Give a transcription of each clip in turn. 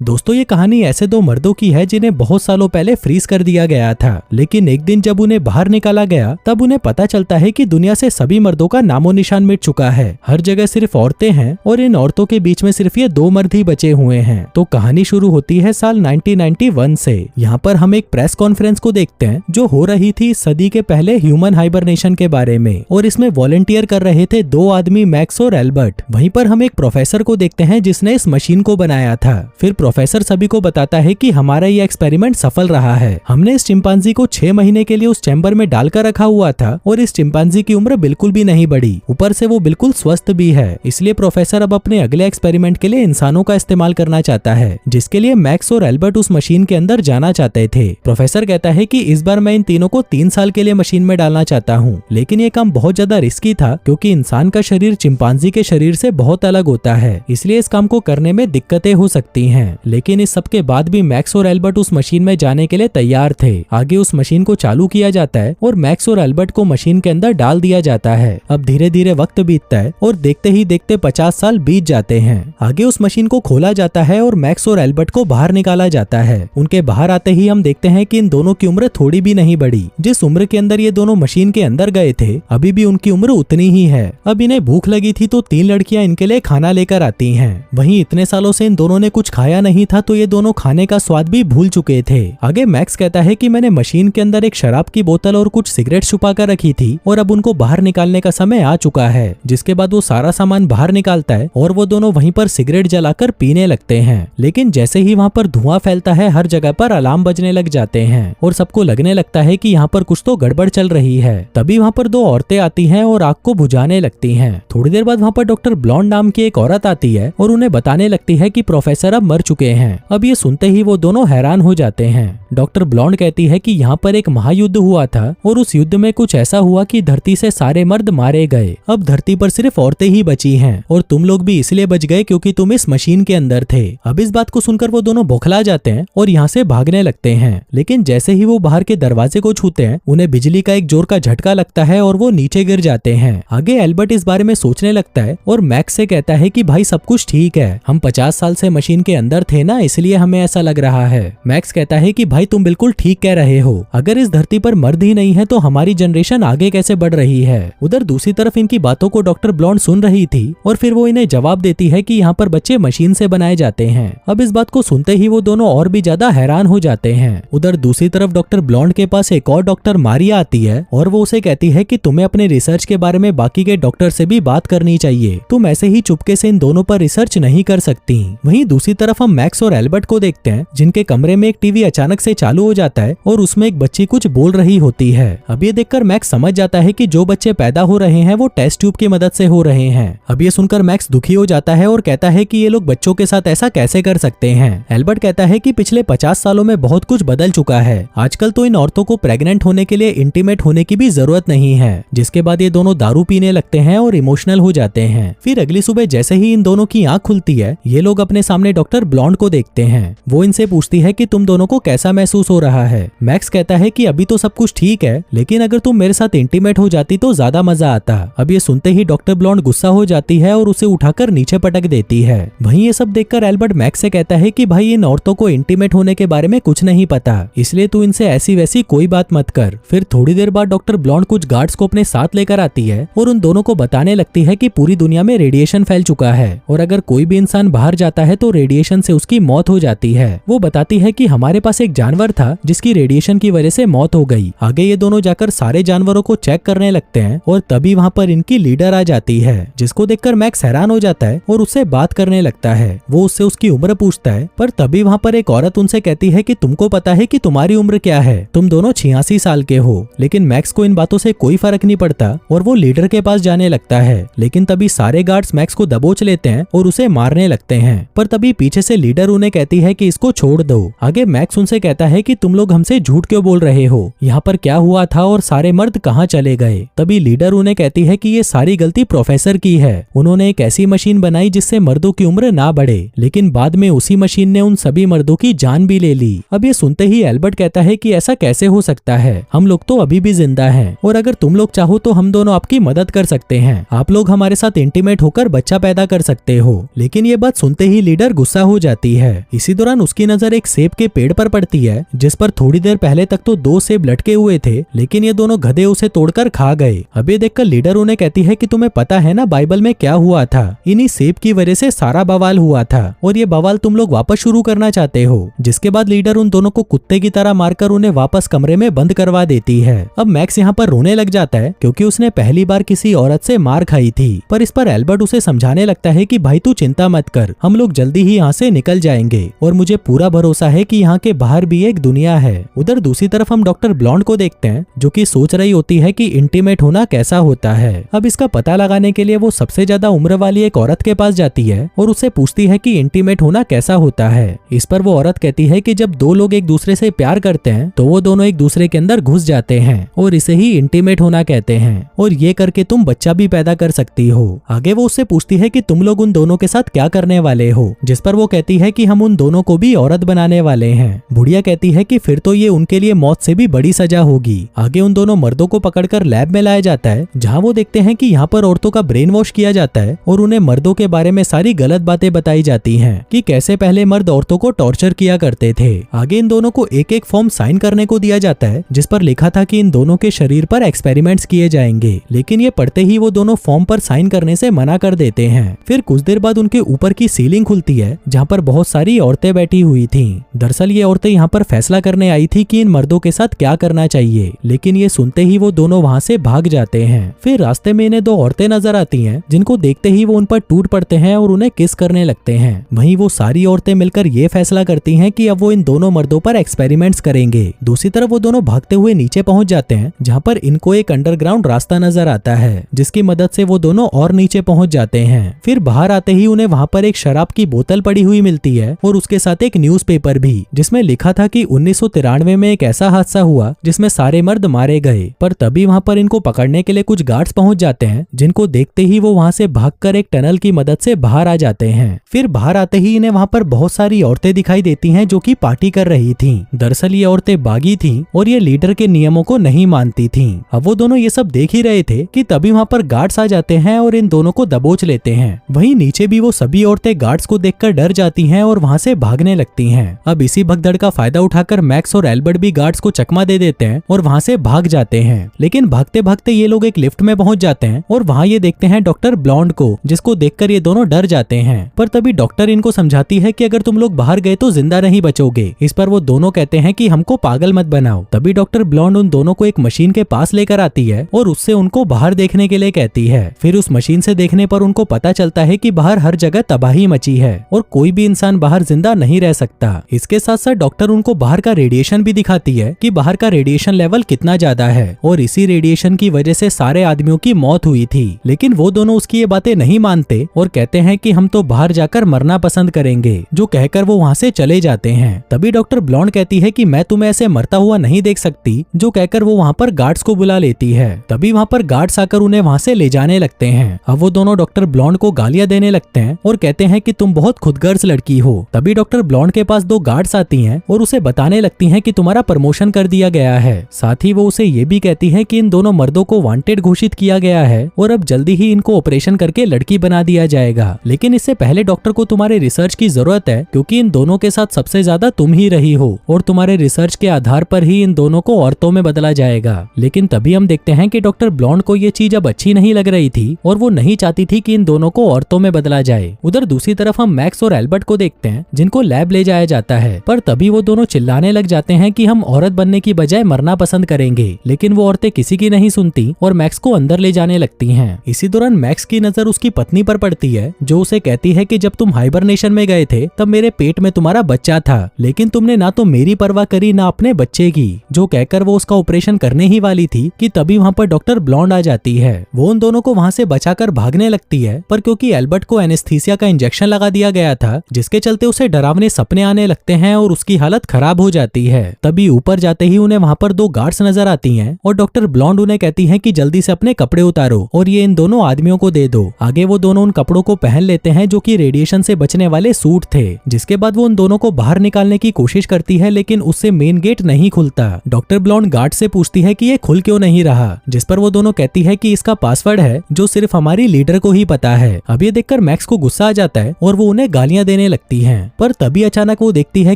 दोस्तों ये कहानी ऐसे दो मर्दों की है जिन्हें बहुत सालों पहले फ्रीज कर दिया गया था, लेकिन एक दिन जब उन्हें बाहर निकाला गया तब उन्हें पता चलता है कि दुनिया से सभी मर्दों का नामो निशान मिट चुका है। हर जगह सिर्फ औरतें हैं और इन औरतों के बीच में सिर्फ ये दो मर्द ही बचे हुए हैं। तो कहानी शुरू होती है साल 1991 से। यहाँ पर हम एक प्रेस कॉन्फ्रेंस को देखते हैं जो हो रही थी सदी के पहले ह्यूमन हाइबरनेशन के बारे में, और इसमें वॉलंटियर कर रहे थे दो आदमी, मैक्स और एल्बर्ट। वहीं पर हम एक प्रोफेसर को देखते हैं जिसने इस मशीन को बनाया था। फिर प्रोफेसर सभी को बताता है कि हमारा ये एक्सपेरिमेंट सफल रहा है। हमने इस चिंपांजी को 6 महीने के लिए उस चैम्बर में डालकर रखा हुआ था और इस चिंपांजी की उम्र बिल्कुल भी नहीं बढ़ी, ऊपर से वो बिल्कुल स्वस्थ भी है। इसलिए प्रोफेसर अब अपने अगले एक्सपेरिमेंट के लिए इंसानों का इस्तेमाल करना चाहता है, जिसके लिए मैक्स और एल्बर्ट उस मशीन के अंदर जाना चाहते थे। प्रोफेसर कहता है कि इस बार मैं इन तीनों को 3 साल के लिए मशीन में डालना चाहता हूँ, लेकिन ये काम बहुत ज्यादा रिस्की था क्योंकि इंसान का शरीर चिंपांजी के शरीर से बहुत अलग होता है, इसलिए इस काम को करने में दिक्कतें हो सकती हैं। लेकिन इस सब के बाद भी मैक्स और एल्बर्ट उस मशीन में जाने के लिए तैयार थे। आगे उस मशीन को चालू किया जाता है और मैक्स और एल्बर्ट को मशीन के अंदर डाल दिया जाता है। अब धीरे धीरे वक्त बीतता है और देखते ही देखते 50 साल बीत जाते हैं। आगे उस मशीन को खोला जाता है और मैक्स और एल्बर्ट को बाहर निकाला जाता है। उनके बाहर आते ही हम देखते हैं कि इन दोनों की उम्र थोड़ी भी नहीं बढ़ी। जिस उम्र के अंदर ये दोनों मशीन के अंदर गए थे अभी भी उनकी उम्र उतनी ही है। अब इन्हें भूख लगी थी तो 3 लड़कियां इनके लिए खाना लेकर आती हैं। वहीं इतने सालों से इन दोनों ने कुछ खाया नहीं था तो ये दोनों खाने का स्वाद भी भूल चुके थे। आगे मैक्स कहता है कि मैंने मशीन के अंदर एक शराब की बोतल और कुछ सिगरेट छुपा कर रखी थी और अब उनको बाहर निकालने का समय आ चुका है। जिसके बाद वो सारा सामान बाहर निकालता है और वो दोनों वहीं पर सिगरेट जलाकर पीने लगते हैं। लेकिन जैसे ही वहाँ पर धुआं फैलता है हर जगह पर अलार्म बजने लग जाते हैं और सबको लगने लगता है कि यहाँ पर कुछ तो गड़बड़ चल रही है। तभी वहाँ पर 2 औरतें आती हैं और आग को बुझाने लगती हैं। थोड़ी देर बाद वहाँ पर डॉक्टर ब्लॉन्ड नाम की एक औरत आती है और उन्हें बताने लगती है कि प्रोफेसर अब मर चुके हैं। अब ये सुनते ही वो दोनों हैरान हो जाते हैं। डॉक्टर ब्लॉन्ड कहती है कि यहाँ पर एक महायुद्ध हुआ था और उस युद्ध में कुछ ऐसा हुआ कि धरती से सारे मर्द मारे गए। अब धरती पर सिर्फ औरतें ही बची हैं और तुम लोग भी इसलिए बच गए क्योंकि तुम इस मशीन के अंदर थे। अब इस बात को सुनकर वो दोनों बौखला जाते हैं और यहाँ से भागने लगते हैं। लेकिन जैसे ही वो बाहर के दरवाजे को छूते हैं उन्हें बिजली का एक जोर का झटका लगता है और वो नीचे गिर जाते हैं। आगे एल्बर्ट इस बारे में सोचने लगता है और मैक्स से कहता है कि भाई सब कुछ ठीक है, हम 50 साल से मशीन के अंदर थे ना, इसलिए हमें ऐसा लग रहा है। मैक्स कहता है कि भाई तुम बिल्कुल ठीक कह रहे हो, अगर इस धरती पर मर्द ही नहीं है तो हमारी जनरेशन आगे कैसे बढ़ रही है। उधर दूसरी तरफ इनकी बातों को डॉक्टर ब्लॉन्ड सुन रही थी और फिर वो इन्हें जवाब देती है कि यहाँ पर बच्चे मशीन से बनाए जाते हैं। अब इस बात को सुनते ही वो दोनों और भी ज्यादा हैरान हो जाते हैं। उधर दूसरी तरफ डॉक्टर ब्लॉन्ड के पास एक और डॉक्टर मारिया आती है और वो उसे कहती है कि तुम्हें अपने रिसर्च के बारे में बाकी के डॉक्टर से भी बात करनी चाहिए, तुम ऐसे ही चुपके से इन दोनों पर रिसर्च नहीं कर सकती। वहीं दूसरी तरफ हम मैक्स और एल्बर्ट को देखते हैं जिनके कमरे में एक टीवी अचानक से चालू हो जाता है और उसमें एक बच्ची कुछ बोल रही होती है। अब ये देखकर मैक्स समझ जाता है कि जो बच्चे पैदा हो रहे हैं वो टेस्ट ट्यूब की मदद से हो रहे हैं। अब ये सुनकर मैक्स दुखी हो जाता है और कहता है कि ये लोग बच्चों के साथ ऐसा कैसे कर सकते हैं। एल्बर्ट कहता है कि पिछले 50 सालों में बहुत कुछ बदल चुका है, आजकल तो इन औरतों को प्रेग्नेंट होने के लिए इंटीमेट होने की भी जरूरत नहीं है। जिसके बाद ये दोनों दारू पीने लगते हैं और इमोशनल हो जाते हैं। फिर अगली सुबह जैसे ही इन दोनों की आंख खुलती है ये लोग अपने सामने डॉक्टर ब्लॉन्ड को देखते हैं। वो इनसे पूछती है कि तुम दोनों को कैसा महसूस हो रहा है। मैक्स कहता है कि अभी तो सब कुछ ठीक है, लेकिन अगर तुम मेरे साथ इंटीमेट हो जाती तो ज्यादा मजा आता। अब ये सुनते ही डॉक्टर ब्लॉन्ड गुस्सा हो जाती है और उसे उठाकर नीचे पटक देती है। वहीं ये सब देखकर एल्बर्ट मैक्स से कहता है कि भाई इन औरतों को इंटीमेट होने के बारे में कुछ नहीं पता, इसलिए तू इनसे ऐसी वैसी कोई बात मत कर। फिर थोड़ी देर बाद डॉक्टर ब्लॉन्ड कुछ गार्ड्स को अपने साथ लेकर आती है और उन दोनों को बताने लगती है कि पूरी दुनिया में रेडिएशन फैल चुका है और अगर कोई भी इंसान बाहर जाता है तो रेडिएशन से उसकी मौत हो जाती है। वो बताती है कि हमारे पास एक जानवर था जिसकी रेडिएशन की वजह से मौत हो गई। आगे ये दोनों जाकर सारे जानवरों को चेक करने लगते हैं और तभी वहाँ पर इनकी लीडर आ जाती है, जिसको देखकर मैक्स हैरान हो जाता है और उससे बात करने लगता है। वो उससे उसकी उम्र पूछता है पर तभी वहाँ पर एक औरत उनसे कहती है कि तुमको पता है कि तुम्हारी उम्र क्या है, तुम दोनों 86 साल के हो। लेकिन मैक्स को इन बातों से कोई फर्क नहीं पड़ता और वो लीडर के पास जाने लगता है। लेकिन तभी सारे गार्ड्स मैक्स को दबोच लेते हैं और उसे मारने लगते हैं। पर तभी पीछे से लीडर उन्हें कहती है कि इसको छोड़ दो। आगे मैक्स उनसे कहता है कि तुम लोग हमसे झूठ क्यों बोल रहे हो, यहाँ पर क्या हुआ था और सारे मर्द कहाँ चले गए। तभी लीडर उन्हें कहती है कि ये सारी गलती प्रोफेसर की है, उन्होंने एक ऐसी मशीन बनाई जिससे मर्दों की उम्र ना बढ़े, लेकिन बाद में उसी मशीन ने उन सभी मर्दों की जान भी ले ली। अब ये सुनते ही एल्बर्ट कहता है कि ऐसा कैसे हो सकता है, हम लोग तो अभी भी जिंदा हैं और अगर तुम लोग चाहो तो हम दोनों आपकी मदद कर सकते हैं, आप लोग हमारे साथ इंटीमेट होकर बच्चा पैदा कर सकते हो। लेकिन ये बात सुनते ही लीडर गुस्सा हो जाती है। इसी दौरान उसकी नजर एक सेब के पेड़ पर पड़ती है, जिस पर थोड़ी देर पहले तक तो 2 सेब लटके हुए थे, लेकिन ये दोनों गधे उसे तोड़कर खा गए। अब ये देखकर लीडर उन्हें कहती है कि तुम्हें पता है ना बाइबल में क्या हुआ था, इन्हीं सेब की वजह से सारा बवाल हुआ था और ये बवाल तुम लोग वापस शुरू करना चाहते हो। जिसके बाद लीडर उन दोनों को कुत्ते की तरह मारकर उन्हें वापस कमरे में बंद करवा देती है। अब मैक्स यहाँ पर रोने लग जाता है क्योंकि उसने पहली बार किसी औरत से मार खाई थी, पर इस पर एल्बर्ट उसे समझाने लगता है कि भाई तू चिंता मत कर, हम लोग जल्दी ही यहाँ से निकल जाएंगे और मुझे पूरा भरोसा है कि यहाँ के बाहर भी एक दुनिया है। उधर दूसरी तरफ हम डॉक्टर ब्लॉन्ड को देखते हैं जो कि सोच रही होती है कि इंटीमेट होना कैसा होता है। अब इसका पता लगाने के लिए वो सबसे ज्यादा उम्र वाली एक औरत के पास जाती है और उससे पूछती है कि इंटीमेट होना कैसा होता है। इस पर वो औरत कहती है कि जब दो लोग एक दूसरे से प्यार करते हैं तो वो दोनों एक दूसरे के अंदर घुस जाते हैं और इसे ही इंटीमेट होना कहते हैं और ये करके तुम बच्चा भी पैदा कर सकती हो। आगे वो उससे पूछती है कि तुम लोग उन दोनों के साथ क्या करने वाले हो, जिस पर वो कहती है कि हम उन दोनों को भी औरत बनाने वाले हैं। बुढ़िया कहती है कि फिर तो ये उनके लिए मौत से भी बड़ी सजा होगी। आगे उन दोनों मर्दों को पकड़कर लैब में लाया जाता है जहाँ वो देखते हैं कि यहाँ पर औरतों का ब्रेन वॉश किया जाता है और उन्हें मर्दों के बारे में सारी गलत बातें बताई जाती हैं कि कैसे पहले मर्द औरतों को टॉर्चर किया करते थे। आगे इन दोनों को एक एक फॉर्म साइन करने को दिया जाता है जिस पर लिखा था कि इन दोनों के शरीर पर एक्सपेरिमेंट्स किए जाएंगे, लेकिन ये पढ़ते ही वो दोनों फॉर्म पर साइन करने से मना कर देते हैं। फिर कुछ देर बाद उनके ऊपर की सीलिंग खुलती है जहाँ पर बहुत सारी औरतें बैठी हुई थीं। दरअसल ये औरतें यहाँ पर फैसला करने आई थी कि इन मर्दों के साथ क्या करना चाहिए, लेकिन ये सुनते ही वो दोनों वहाँ से भाग जाते हैं। फिर रास्ते में इन्हें 2 औरतें नजर आती हैं जिनको देखते ही वो उन पर टूट पड़ते हैं और उन्हें किस करने लगते हैं। वहीं वो सारी औरतें मिलकर ये फैसला करती हैं कि अब वो इन दोनों मर्दों पर एक्सपेरिमेंट्स करेंगे। दूसरी तरफ वो दोनों भागते हुए नीचे पहुंच जाते हैं जहाँ पर इनको एक अंडरग्राउंड रास्ता नजर आता है जिसकी मदद से वो दोनों और नीचे पहुंच जाते हैं। फिर बाहर आते ही उन्हें वहाँ पर एक शराब की बोतल पड़ी हुई मिलती है और उसके साथ एक न्यूज़पेपर भी जिसमें लिखा था कि 1993 में एक ऐसा हादसा हुआ जिसमें सारे मर्द मारे गए। पर तभी वहाँ पर इनको पकड़ने के लिए कुछ गार्ड्स पहुंच जाते हैं जिनको देखते ही वो वहाँ से भागकर एक टनल की मदद से बाहर आ जाते हैं। फिर बाहर आते ही इन्हें वहाँ पर बहुत सारी औरतें दिखाई देती हैं जो कि पार्टी कर रही थीं। दरअसल ये औरतें बागी थीं और ये लीडर के नियमों को नहीं मानती थीं। अब वो दोनों ये सब देख ही रहे थे कि तभी वहाँ पर गार्ड्स आ जाते हैं और इन दोनों को दबोच लेते हैं। वहीं नीचे भी वो सभी औरतें गार्ड्स को देखकर डर जाती हैं और वहाँ से भागने लगती हैं। अब इसी भगदड़ का फायदा उठाकर मैक्स और एल्बर्ट भी गार्ड्स को चकमा दे देते हैं और वहाँ से भाग जाते हैं। लेकिन भागते भागते ये लोग एक लिफ्ट में पहुंच जाते हैं और वहाँ ये देखते हैं डॉक्टर ब्लॉन्ड को, जिसको देखकर ये दोनों डर जाते हैं। पर तभी डॉक्टर इनको समझाती है कि अगर तुम लोग बाहर गए तो जिंदा नहीं बचोगे। इस पर वो दोनों कहते हैं कि हमको पागल मत बनाओ। तभी डॉक्टर ब्लॉन्ड उन दोनों को एक मशीन के पास लेकर आती है और उससे उनको बाहर देखने के लिए कहती है। फिर उस मशीन से देखने पर उनको पता चलता है कि बाहर हर जगह तबाही मची है और कोई भी इंसान बाहर जिंदा नहीं रह सकता। इसके साथ साथ डॉक्टर उनको बाहर का रेडिएशन भी दिखाती है कि बाहर का रेडिएशन लेवल कितना ज्यादा है और इसी रेडिएशन की वजह से सारे आदमियों की मौत हुई थी। लेकिन वो दोनों उसकी ये बातें नहीं मानते और कहते हैं कि हम तो बाहर जाकर मरना पसंद करेंगे, जो कहकर वो वहाँ से चले जाते हैं। तभी डॉक्टर ब्लॉन्ड कहती है कि मैं तुम्हें ऐसे मरता हुआ नहीं देख सकती, जो कहकर वो वहाँ पर गार्ड्स को बुला लेती है। तभी वहाँ पर गार्ड्स आकर उन्हें वहाँ से ले जाने लगते हैं। अब वो दोनों डॉक्टर ब्लॉन्ड को गालियां देने लगते हैं और कहते हैं कि तुम बहुत खुदगर्ज लड़की हो। तभी डॉक्टर ब्लॉन्ड के पास 2 गार्ड्स आती हैं और उसे बताने लगती हैं कि तुम्हारा प्रमोशन कर दिया गया है। साथ ही वो उसे ये भी कहती है कि इन दोनों मर्दों को वांटेड घोषित किया गया है और अब जल्दी ही इनको ऑपरेशन करके लड़की बना दिया जाएगा। लेकिन इससे पहले डॉक्टर को तुम्हारे रिसर्च की जरूरत है क्योंकि इन दोनों के साथ सबसे ज्यादा तुम ही रही हो और तुम्हारे रिसर्च के आधार पर ही इन दोनों को औरतों में बदला जाएगा। लेकिन तभी हम देखते हैं कि डॉक्टर ब्लॉन्ड को ये चीज अब अच्छी नहीं लग रही थी और वो नहीं चाहती थी कि इन दोनों को औरतों में बदला जाए। उधर दूसरी तरफ हम मैक्स और एल्बर्ट को देखते हैं जिनको लैब ले जाया जाता है। पर तभी वो दोनों चिल्लाने लग जाते हैं कि हम औरत बनने की बजाय मरना पसंद करेंगे। लेकिन वो औरतें किसी की नहीं सुनती और मैक्स को अंदर ले जाने लगती हैं। इसी दौरान मैक्स की नजर उसकी पत्नी पर पड़ती है जो उसे कहती है कि जब तुम हाइबरनेशन में गए थे तब मेरे पेट में तुम्हारा बच्चा था, लेकिन तुमने ना तो मेरी परवाह करी ना अपने बच्चे की, जो कहकर वो उसका ऑपरेशन करने ही वाली थी कि तभी वहाँ पर डॉक्टर ब्लॉन्ड आ जाती है। वो उन दोनों को वहाँ से बचाकर भागने लगती है, पर क्योंकि एल्बर्ट को एनेस्थीसिया का इंजेक्शन लगा दिया गया था जिसके चलते उसे डरावने सपने आने लगते हैं और उसकी हालत खराब हो जाती है। तभी ऊपर जाते ही उन्हें वहाँ पर 2 गार्ड्स नजर आती हैं और डॉक्टर ब्लॉन्ड उन्हें कहती है कि जल्दी से अपने कपड़े उतारो और ये इन दोनों आदमियों को दे दो। आगे वो दोनों उन कपड़ों को पहन लेते हैं जो कि रेडिएशन से बचने वाले सूट थे। जिसके बाद वो उन दोनों को बाहर निकालने की कोशिश करती है लेकिन उससे मेन गेट नहीं खुलता। डॉक्टर ब्लॉन्ड गार्ड से पूछती है कि ये खुल क्यों नहीं रहा, जिस पर वो दोनों कहती है कि इसका पासवर्ड है जो सिर्फ हमारी लीडर को ही पता है। अब ये देखकर मैक्स को गुस्सा आ जाता है और वो उन्हें गालियां देने लगती हैं। पर तभी अचानक वो देखती है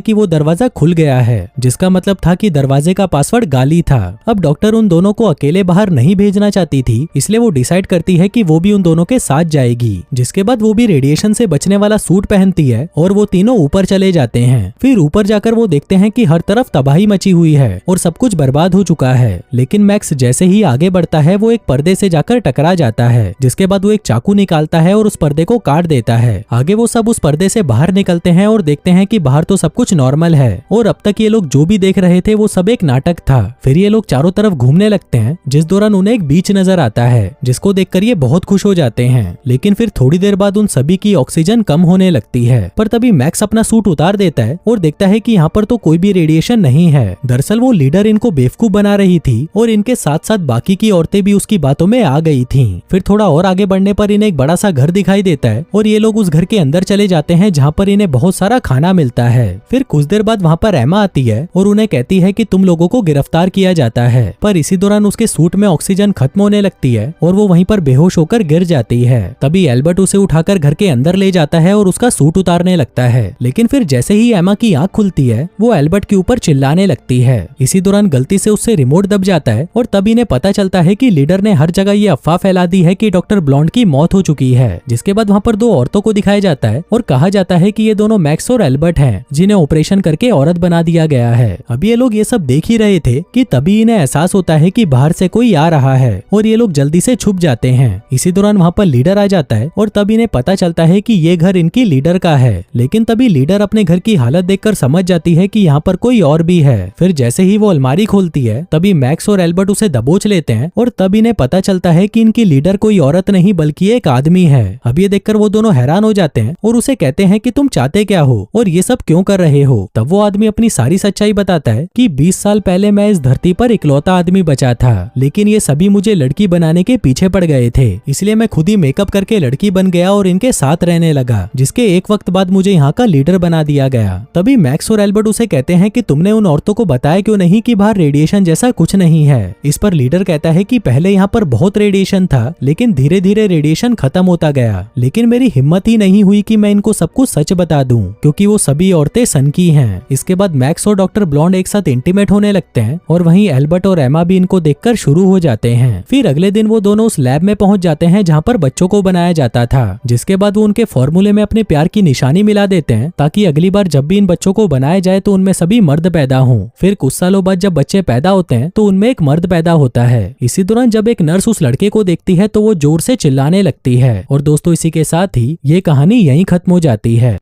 कि वो दरवाजा खुल गया है, जिसका मतलब था कि दरवाजे का पासवर्ड गाली था। अब डॉक्टर उन दोनों को अकेले बाहर नहीं भेजना चाहती थी, इसलिए वो डिसाइड करती है कि वो भी उन दोनों के साथ जाएगी। जिसके बाद वो भी रेडिएशन से बचने वाला सूट पहनती है और वो तीनों ऊपर चले जाते हैं। फिर ऊपर जाकर वो देखते हैं कि हर तरफ तबाही मची हुई है और सब कुछ बर्बाद हो चुका है। लेकिन मैक्स जैसे ही आगे बढ़ता है वो एक पर्दे से जाकर टकरा जाता है, जिसके बाद वो एक चाकू निकालता है और उस पर्दे को काट देता है। आगे वो सब उस पर्दे से बाहर निकलते हैं और देखते हैं कि बाहर तो सब कुछ नॉर्मल है और अब तक ये लोग जो भी देख रहे थे वो सब एक नाटक था। फिर ये लोग चारों तरफ घूमने लगते हैं, जिस दौरान उन्हें एक बीच नजर आता है, जिसको देखकर ये बहुत खुश हो जाते हैं। लेकिन फिर थोड़ी देर बाद उन सभी की ऑक्सीजन कम होने लगती है। पर तभी मैक्स अपना सूट उतार देता है और देखता है कि यहाँ पर तो कोई भी रेडिएशन नहीं है। दरअसल वो लीडर इनको बेवकूफ बना रही थी और इनके साथ साथ बाकी की औरतें भी उसकी बातों में आ गई थीं। फिर थोड़ा और आगे बढ़ने पर इन्हें एक बड़ा सा घर दिखाई देता है और ये लोग उस घर के अंदर चले जाते हैं, जहाँ पर इन्हें बहुत सारा खाना मिलता है। फिर कुछ देर बाद वहाँ पर एमा आती है और उन्हें कहती है कि तुम लोगों को गिरफ्तार किया जाता है। पर इसी दौरान उसके सूट में ऑक्सीजन खत्म होने लगती है और वो वहीं पर बेहोश होकर गिर जाती है। तभी एल्बर्ट उसे उठाकर घर के अंदर ले जाता है और उसका सूट उतारने लगता है। लेकिन फिर जैसे ही एमा की आंख खुलती है वो एल्बर्ट के ऊपर चिल्लाने लगती है। इसी दौरान गलती से उससे रिमोट दब जाता है और तब इन्हें पता चलता है कि लीडर ने हर जगह ये अफवाह फैला दी है कि डॉक्टर ब्लॉन्ड की मौत हो चुकी है। जिसके बाद वहाँ पर दो औरतों को दिखाया जाता है और कहा जाता है कि ये दोनों मैक्स और एल्बर्ट हैं, जिन्हें ऑपरेशन करके औरत बना दिया गया है। अब ये लोग ये सब देख ही रहे थे कि तभी इन्हें एहसास होता है कि बाहर से कोई आ रहा है और ये लोग जल्दी से छुप जाते हैं। इसी दौरान वहाँ पर लीडर आ जाता है और तब इन्हें पता चलता है कि ये घर इनकी लीडर का है। लेकिन तभी लीडर अपने घर की हालत देखकर समझ जाती है कि यहाँ पर कोई और भी है। फिर जैसे ही वो अलमारी खोलती है तभी मैक्स और एल्बर्ट उसे दबोच लेते हैं और तब इन्हें पता चलता है कि इनकी लीडर कोई औरत नहीं बल्कि एक आदमी है। अब ये देखकर वो दोनों हैरान हो जाते हैं और उसे कहते हैं कि तुम चाहते क्या हो और ये सब क्यों कर रहे हो। तब वो आदमी अपनी सारी सच्चाई बताता है कि 20 साल पहले मैं इस धरती पर इकलौता आदमी बचा था, लेकिन ये सभी मुझे लड़की बनाने के पीछे पड़ गए थे, इसलिए मैं खुद ही मेकअप करके लड़की बन गया और इनके साथ रहने लगा, जिसके एक वक्त बाद मुझे यहाँ का लीडर बना दिया गया। तभी मैक्स और एल्बर्ट उसे कहते हैं कि तुमने उन औरतों को बताया क्यों नहीं कि बाहर रेडिएशन जैसा कुछ नहीं है। इस पर लीडर कहता है कि पहले यहाँ पर बहुत रेडिएशन था, लेकिन धीरे धीरे रेडिएशन खत्म होता गया, लेकिन मेरी हिम्मत ही नहीं हुई कि मैं इनको सब कुछ सच बता दूं, क्योंकि वो सभी औरतें सनकी हैं। इसके बाद मैक्स और डॉक्टर ब्लॉन्ड एक साथ इंटीमेट होने लगते हैं और वहीं एल्बर्ट और एमा भी इनको देखकर शुरू हो जाते हैं। फिर अगले दिन वो दोनों उस लैब में पहुंच जाते हैं जहाँ पर बच्चों को बनाया जाता था, जिसके बाद वो उनके फॉर्मूले में अपने प्यार की निशानी मिला देते हैं ताकि अगली बार जब भी इन बच्चों को बनाया जाए तो उनमें सभी मर्द पैदा हों। फिर कुछ सालों बाद जब बच्चे पैदा होते हैं तो उनमें एक मर्द पैदा होता है। इसी दौरान जब एक नर्स उस लड़के को देखती है तो वो जोर से चिल्लाने लगती है। और दोस्तों इसी के साथ ही ये कहानी यहीं खत्म हो जाती है।